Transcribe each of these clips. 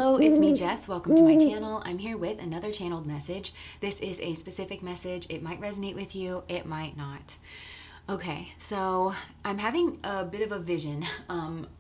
Hello, it's me, Jess. Welcome to my channel. I'm here with another channeled message. This is a specific message. It might resonate with you, it might not. Okay, so I'm having a bit of a vision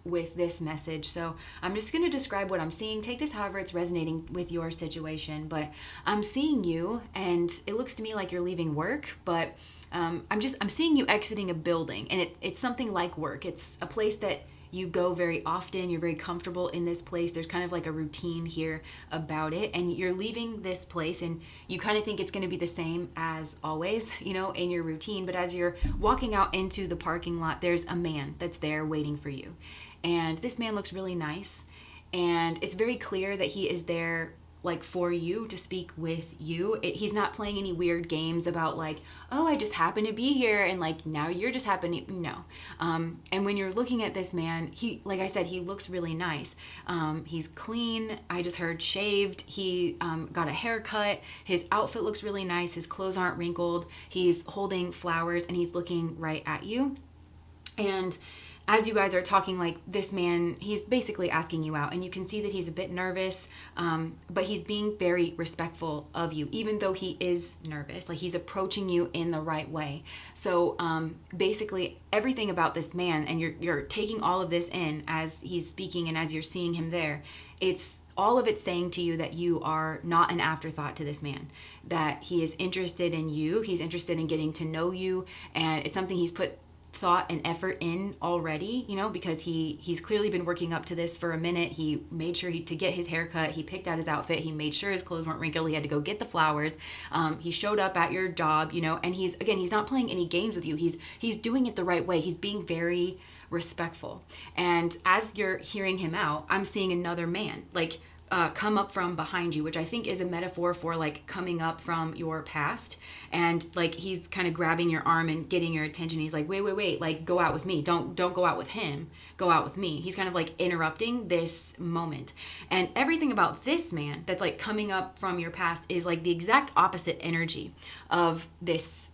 with this message. So I'm just going to describe what I'm seeing. Take this however it's resonating with your situation. But I'm seeing you, and it looks to me like you're leaving work, but I'm seeing you exiting a building, and it's something like work. It's a place that you go very often. You're very comfortable in this place. There's kind of like a routine here about it, and you're leaving this place and you kind of think it's going to be the same as always, in your routine. But as you're walking out into the parking lot, there's a man that's there waiting for you, and this man looks really nice, and it's very clear that he is there like for you, to speak with you. He's not playing any weird games about like, oh, I just happen to be here and like now you're just happening. No. And when you're looking at this man, he, like I said, he looks really nice. He's clean. I just heard shaved. He got a haircut. His outfit looks really nice. His clothes aren't wrinkled. He's holding flowers and he's looking right at you. And as you guys are talking, like this man, he's basically asking you out, and you can see that he's a bit nervous, but he's being very respectful of you, even though he is nervous. Like he's approaching you in the right way. So basically everything about this man, and you're taking all of this in as he's speaking and as you're seeing him there, all of it's saying to you that you are not an afterthought to this man, that he is interested in you, he's interested in getting to know you, and it's something he's put thought and effort in already, because he's clearly been working up to this for a minute. He made sure to get his haircut. He picked out his outfit. He made sure his clothes weren't wrinkled. He had to go get the flowers. He showed up at your job, and he's not playing any games with you. He's doing it the right way. He's being very respectful. And as you're hearing him out, I'm seeing another man, like come up from behind you, which I think is a metaphor for like coming up from your past. And like he's kind of grabbing your arm and getting your attention. He's like, wait, like go out with me. Don't go out with him. Go out with me. He's kind of like interrupting this moment. And everything about this man that's like coming up from your past is like the exact opposite energy of this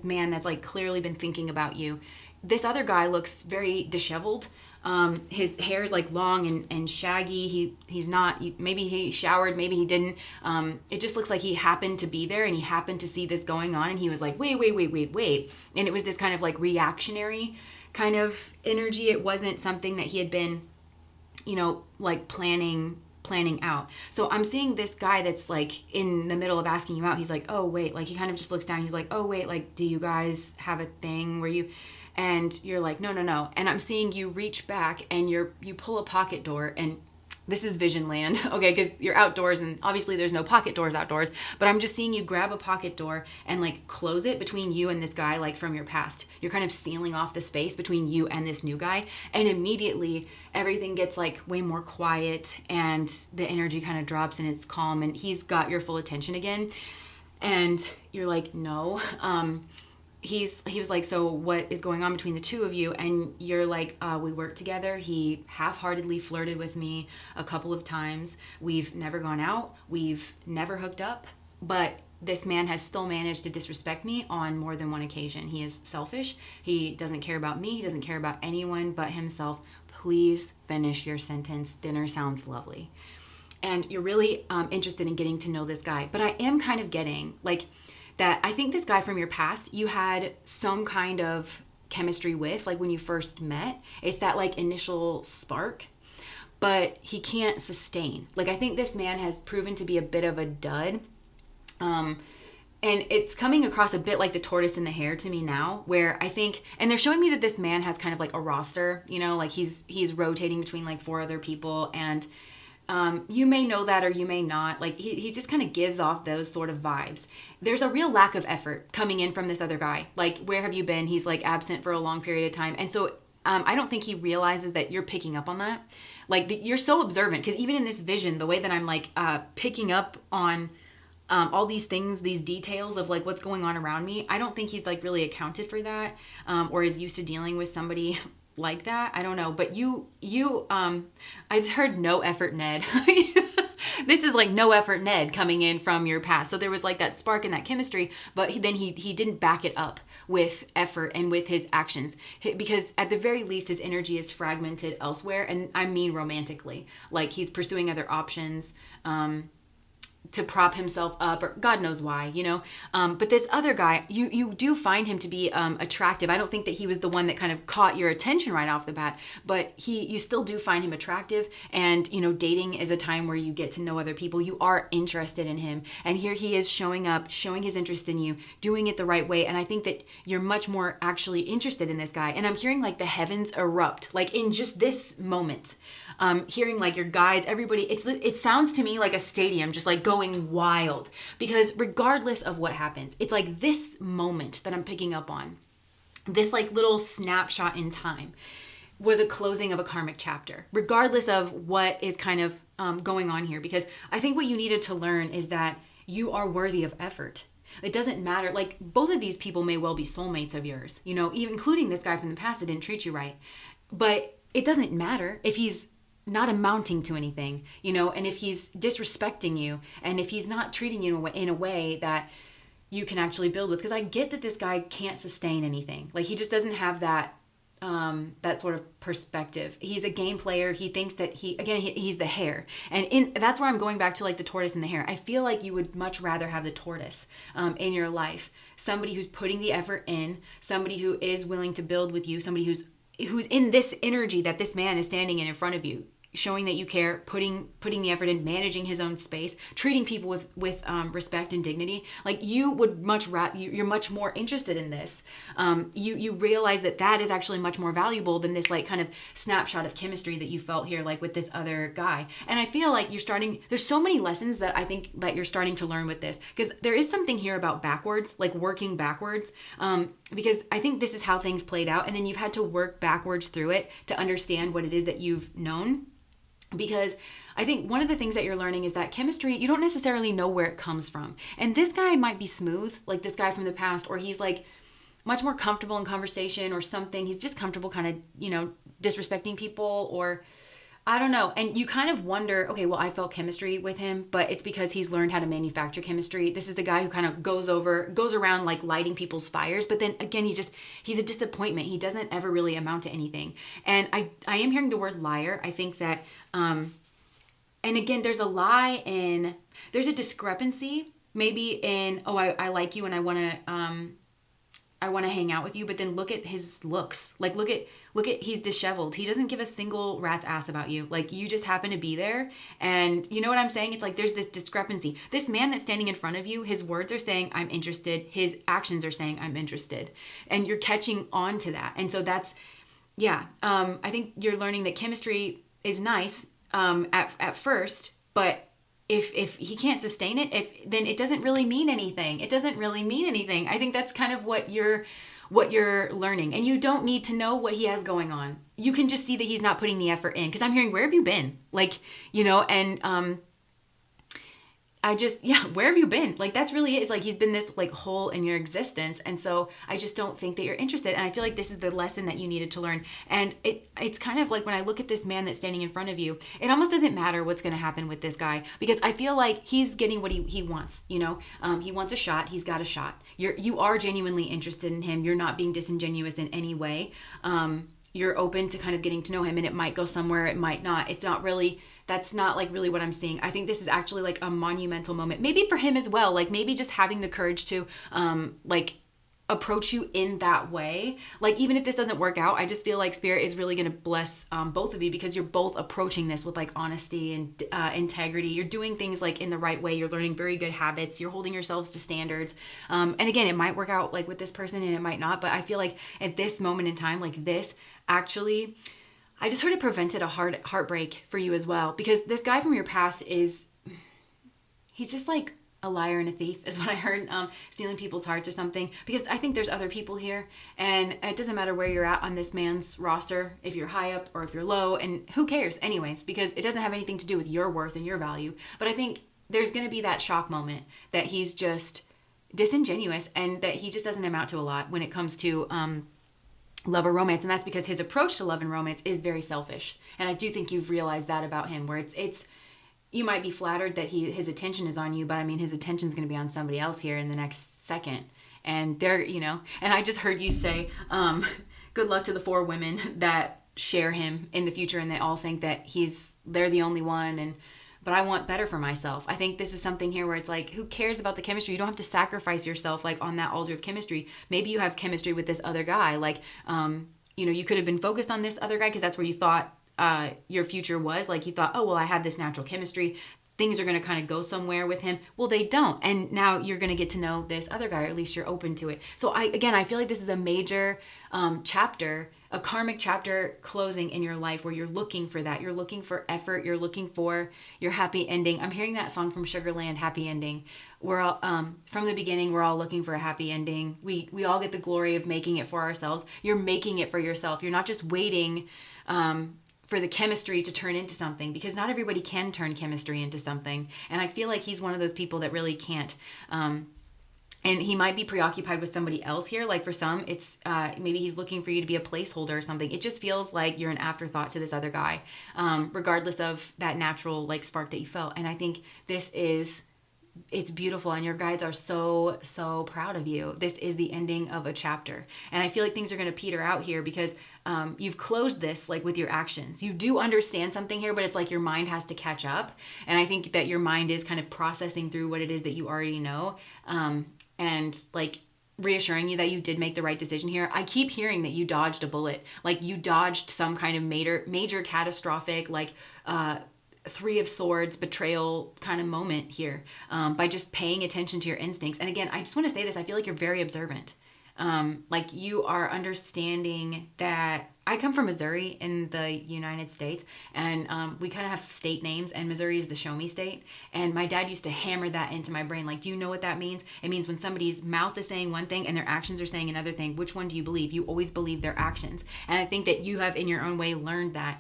man that's like clearly been thinking about you. This other guy looks very disheveled. His hair is like long and shaggy. He's not, maybe he showered, maybe he didn't. It just looks like he happened to be there and he happened to see this going on, and he was like, wait. And it was this kind of like reactionary kind of energy. It wasn't something that he had been, like planning out. So I'm seeing this guy that's like in the middle of asking you out. He's like, oh wait, like he kind of just looks down. He's like, oh wait, like do you guys have a thing where you... And you're like, no. And I'm seeing you reach back and you pull a pocket door, and this is vision land, okay? Because you're outdoors and obviously there's no pocket doors outdoors, but I'm just seeing you grab a pocket door and like close it between you and this guy, like from your past. You're kind of sealing off the space between you and this new guy. And immediately everything gets like way more quiet and the energy kind of drops and it's calm, and he's got your full attention again. And you're like, no. He was like, so what is going on between the two of you? And you're like, we work together. He half-heartedly flirted with me a couple of times. We've never gone out. We've never hooked up. But this man has still managed to disrespect me on more than one occasion. He is selfish. He doesn't care about me. He doesn't care about anyone but himself. Please finish your sentence. Dinner sounds lovely. And you're really interested in getting to know this guy. But I am kind of getting like... that I think this guy from your past, you had some kind of chemistry with, like when you first met. It's that like initial spark, but he can't sustain. Like I think this man has proven to be a bit of a dud. And it's coming across a bit like the tortoise and the hare to me now, where I think, and they're showing me that this man has kind of like a roster, like he's rotating between like 4 other people, and you may know that or you may not. Like he just kind of gives off those sort of vibes. There's a real lack of effort coming in from this other guy. Like, where have you been? He's like absent for a long period of time. And so I don't think he realizes that you're picking up on that. Like you're so observant, because even in this vision, the way that I'm like picking up on all these things, these details of like what's going on around me, I don't think he's like really accounted for that or is used to dealing with somebody like that. I don't know. But I just heard no effort Ned. This is like no effort Ned coming in from your past. So there was like that spark and that chemistry, but then he didn't back it up with effort and with his actions, because at the very least his energy is fragmented elsewhere, and I mean romantically. Like he's pursuing other options to prop himself up, or God knows why, you know. But this other guy, you do find him to be attractive. I don't think that he was the one that kind of caught your attention right off the bat, but you still do find him attractive. And, you know, dating is a time where you get to know other people. You are interested in him. And here he is showing up, showing his interest in you, doing it the right way. And I think that you're much more actually interested in this guy. And I'm hearing like the heavens erupt, like in just this moment. Hearing like your guides, everybody, it sounds to me like a stadium just like going wild, because regardless of what happens, it's like this moment that I'm picking up on, this like little snapshot in time, was a closing of a karmic chapter, regardless of what is kind of going on here. Because I think what you needed to learn is that you are worthy of effort. It doesn't matter. Like both of these people may well be soulmates of yours, you know, even including this guy from the past that didn't treat you right. But it doesn't matter if he's not amounting to anything, you know, and if he's disrespecting you, and if he's not treating you in a way that you can actually build with. Because I get that this guy can't sustain anything. Like he just doesn't have that that sort of perspective. He's a game player. He thinks that he's the hare. And that's where I'm going back to like the tortoise and the hare. I feel like you would much rather have the tortoise in your life. Somebody who's putting the effort in, somebody who is willing to build with you, somebody who's in this energy that this man is standing in front of you, showing that you care, putting the effort in, managing his own space, treating people with respect and dignity. Like you would you're much more interested in this. You realize that is actually much more valuable than this like kind of snapshot of chemistry that you felt here, like with this other guy. And I feel like there's so many lessons that I think that you're starting to learn with this, because there is something here about backwards, like working backwards. Because I think this is how things played out, and then you've had to work backwards through it to understand what it is that you've known. Because I think one of the things that you're learning is that chemistry, you don't necessarily know where it comes from. And this guy might be smooth, like this guy from the past, or he's like much more comfortable in conversation or something. He's just comfortable kind of, you know, disrespecting people, or I don't know. And you kind of wonder, okay, well, I felt chemistry with him, but it's because he's learned how to manufacture chemistry. This is the guy who kind of goes around like lighting people's fires. But then again, he's a disappointment. He doesn't ever really amount to anything. And I am hearing the word liar. I think that, and again, there's a discrepancy maybe in, oh, I like you and I want to hang out with you, but then look at his looks. Like look at he's disheveled. He doesn't give a single rat's ass about you. Like you just happen to be there. And you know what I'm saying? It's like there's this discrepancy. This man that's standing in front of you, his words are saying I'm interested. His actions are saying I'm interested. And you're catching on to that. And so that's, yeah. I think you're learning that chemistry is nice at first, but if he can't sustain it, then it doesn't really mean anything. It doesn't really mean anything. I think that's kind of what you're learning. And you don't need to know what he has going on. You can just see that he's not putting the effort in. Because I'm hearing, where have you been? Like, you know, and where have you been? Like, that's really it. It's like he's been this like hole in your existence. And so I just don't think that you're interested. And I feel like this is the lesson that you needed to learn. And it's kind of like when I look at this man that's standing in front of you, it almost doesn't matter what's going to happen with this guy, because I feel like he's getting what he wants, you know. He wants a shot. He's got a shot. You are genuinely interested in him. You're not being disingenuous in any way. You're open to kind of getting to know him, and it might go somewhere. It might not. That's not like really what I'm seeing. I think this is actually like a monumental moment, maybe for him as well. Like maybe just having the courage to like approach you in that way. Like even if this doesn't work out, I just feel like Spirit is really going to bless both of you, because you're both approaching this with like honesty and integrity. You're doing things like in the right way. You're learning very good habits. You're holding yourselves to standards. And again, it might work out like with this person and it might not, but I feel like at this moment in time, like this actually, I just heard it prevented a heartbreak for you as well, because this guy from your past he's just like a liar and a thief is what I heard, stealing people's hearts or something, because I think there's other people here, and it doesn't matter where you're at on this man's roster, if you're high up or if you're low, and who cares anyways, because it doesn't have anything to do with your worth and your value. But I think there's going to be that shock moment that he's just disingenuous and that he just doesn't amount to a lot when it comes to love or romance. And that's because his approach to love and romance is very selfish. And I do think you've realized that about him, where it's you might be flattered that his attention is on you, but I mean, his attention is going to be on somebody else here in the next second. and they're, and I just heard you say, good luck to the 4 women that share him in the future, and they all think that they're the only one, but I want better for myself. I think this is something here where it's like, who cares about the chemistry? You don't have to sacrifice yourself like on that altar of chemistry. Maybe you have chemistry with this other guy. Like, you could have been focused on this other guy because that's where you thought your future was. Like you thought, oh, well, I have this natural chemistry. Things are going to kind of go somewhere with him. Well, they don't. And now you're going to get to know this other guy, or at least you're open to it. So I feel like this is a major chapter, a karmic chapter closing in your life where you're looking for that. You're looking for effort. You're looking for your happy ending. I'm hearing that song from Sugarland, Happy Ending. We're all, from the beginning, we're all looking for a happy ending. We all get the glory of making it for ourselves. You're making it for yourself. You're not just waiting for the chemistry to turn into something, because not everybody can turn chemistry into something. And I feel like he's one of those people that really can't. And he might be preoccupied with somebody else here. Like for some, it's maybe he's looking for you to be a placeholder or something. It just feels like you're an afterthought to this other guy, regardless of that natural like spark that you felt. And I think it's beautiful, and your guides are so, so proud of you. This is the ending of a chapter. And I feel like things are going to peter out here because you've closed this like with your actions. You do understand something here, but it's like your mind has to catch up. And I think that your mind is kind of processing through what it is that you already know. And like reassuring you that you did make the right decision here. I keep hearing that you dodged a bullet. Like you dodged some kind of major catastrophic, like, 3 of Swords betrayal kind of moment here by just paying attention to your instincts. And again, I just want to say this. I feel like you're very observant. Like you are understanding that I come from Missouri in the United States, and we kind of have state names, and Missouri is the show me state. And my dad used to hammer that into my brain. Like, do you know what that means? It means when somebody's mouth is saying one thing and their actions are saying another thing, which one do you believe? You always believe their actions. And I think that you have in your own way learned that,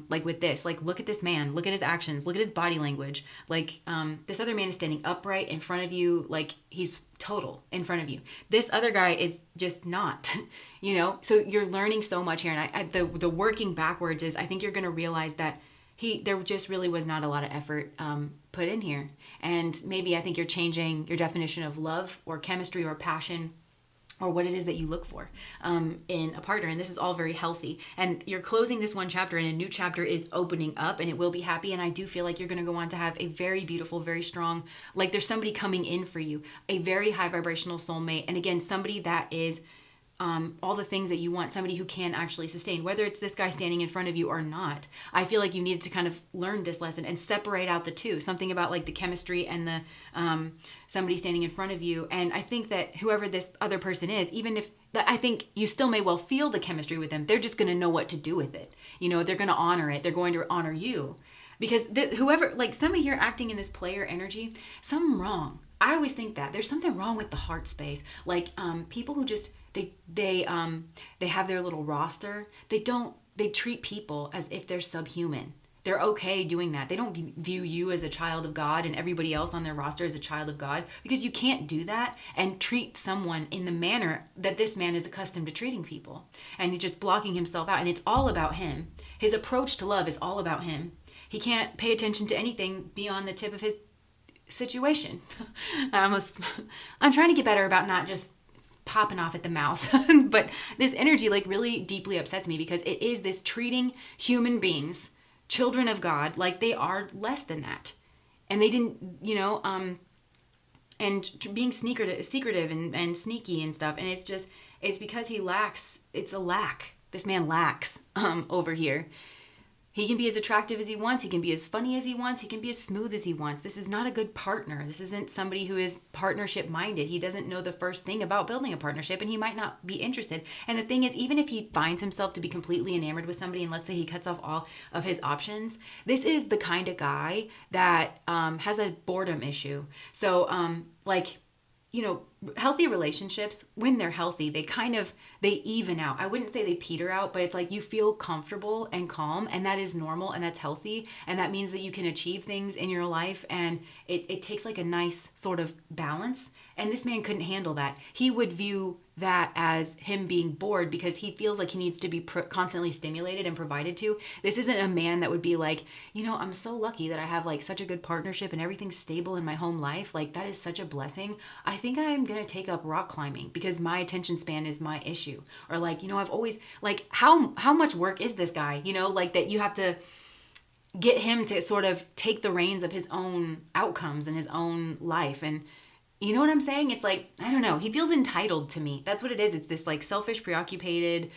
like with this, like look at this man, look at his actions, look at his body language. Like this other man is standing upright in front of you, like he's total in front of you. This other guy is just not, so you're learning so much here. And the working backwards is, I think you're going to realize that there just really was not a lot of effort put in here. And maybe I think you're changing your definition of love or chemistry or passion or what it is that you look for in a partner. And this is all very healthy. And you're closing this one chapter, and a new chapter is opening up, and it will be happy. And I do feel like you're going to go on to have a very beautiful, very strong, like there's somebody coming in for you, a very high vibrational soulmate. And again, somebody that is all the things that you want, somebody who can actually sustain, whether it's this guy standing in front of you or not. I feel like you needed to kind of learn this lesson and separate out the two, something about like the chemistry and the somebody standing in front of you. And I think that whoever this other person is, even if I think you still may well feel the chemistry with them, they're just going to know what to do with it. They're going to honor it. They're going to honor you. Because whoever, like somebody here acting in this player energy, something wrong. I always think that there's something wrong with the heart space. Like people who just they have their little roster. They treat people as if they're subhuman. They're okay doing that. They don't view you as a child of God and everybody else on their roster as a child of God, because you can't do that and treat someone in the manner that this man is accustomed to treating people. And he's just blocking himself out, and it's all about him. His approach to love is all about him. He can't pay attention to anything beyond the tip of his situation. I'm trying to get better about not just popping off at the mouth. But this energy like really deeply upsets me, because it is this treating human beings, children of God, like they are less than that. And they didn't, and being secretive and sneaky and stuff. And it's because he lacks, it's a lack. This man lacks over here. He can be as attractive as he wants. He can be as funny as he wants. He can be as smooth as he wants. This is not a good partner. This isn't somebody who is partnership minded. He doesn't know the first thing about building a partnership, and he might not be interested. And the thing is, even if he finds himself to be completely enamored with somebody, and let's say he cuts off all of his options, this is the kind of guy that has a boredom issue. So healthy relationships, when they're healthy, they even out. I wouldn't say they peter out, but it's like you feel comfortable and calm, and that is normal and that's healthy. And that means that you can achieve things in your life, and it takes like a nice sort of balance. And this man couldn't handle that. He would view that as him being bored because he feels like he needs to be constantly stimulated and provided to. This isn't a man that would be like, I'm so lucky that I have like such a good partnership and everything's stable in my home life. Like that is such a blessing. I think I'm going going to take up rock climbing because my attention span is my issue. Or like, you know, I've always, like, how much work is this guy? You know, like that you have to get him to sort of take the reins of his own outcomes and his own life. And you know what I'm saying? It's like, I don't know. He feels entitled to me. That's what it is. It's this like selfish, preoccupied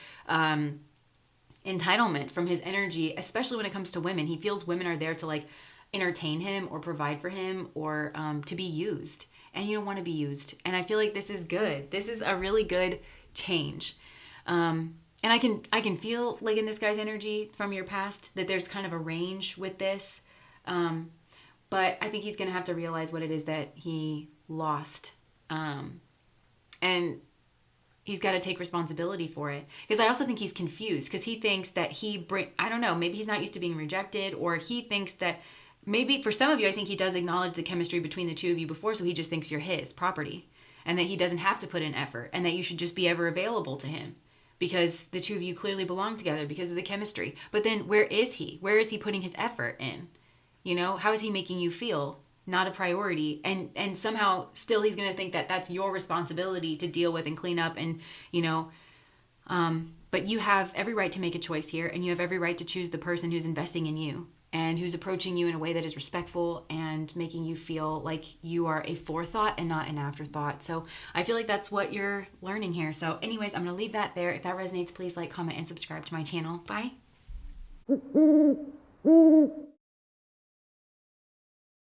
entitlement from his energy, especially when it comes to women. He feels women are there to like entertain him or provide for him or to be used. And you don't want to be used. And I feel like this is good. This is a really good change. And I can feel like in this guy's energy from your past that there's kind of a range with this. But I think he's going to have to realize what it is that he lost. And he's got to take responsibility for it. Because I also think he's confused because he thinks that I don't know, maybe he's not used to being rejected, or he thinks that maybe for some of you, I think he does acknowledge the chemistry between the two of you before, so he just thinks you're his property and that he doesn't have to put in effort and that you should just be ever available to him because the two of you clearly belong together because of the chemistry. But then where is he? Where is he putting his effort in? You know, how is he making you feel? Not a priority, and somehow still he's going to think that that's your responsibility to deal with and clean up, and you know, but you have every right to make a choice here, and you have every right to choose the person who's investing in you and who's approaching you in a way that is respectful and making you feel like you are a forethought and not an afterthought. So I feel like that's what you're learning here. So anyways, I'm going to leave that there. If that resonates, please like, comment, and subscribe to my channel. Bye.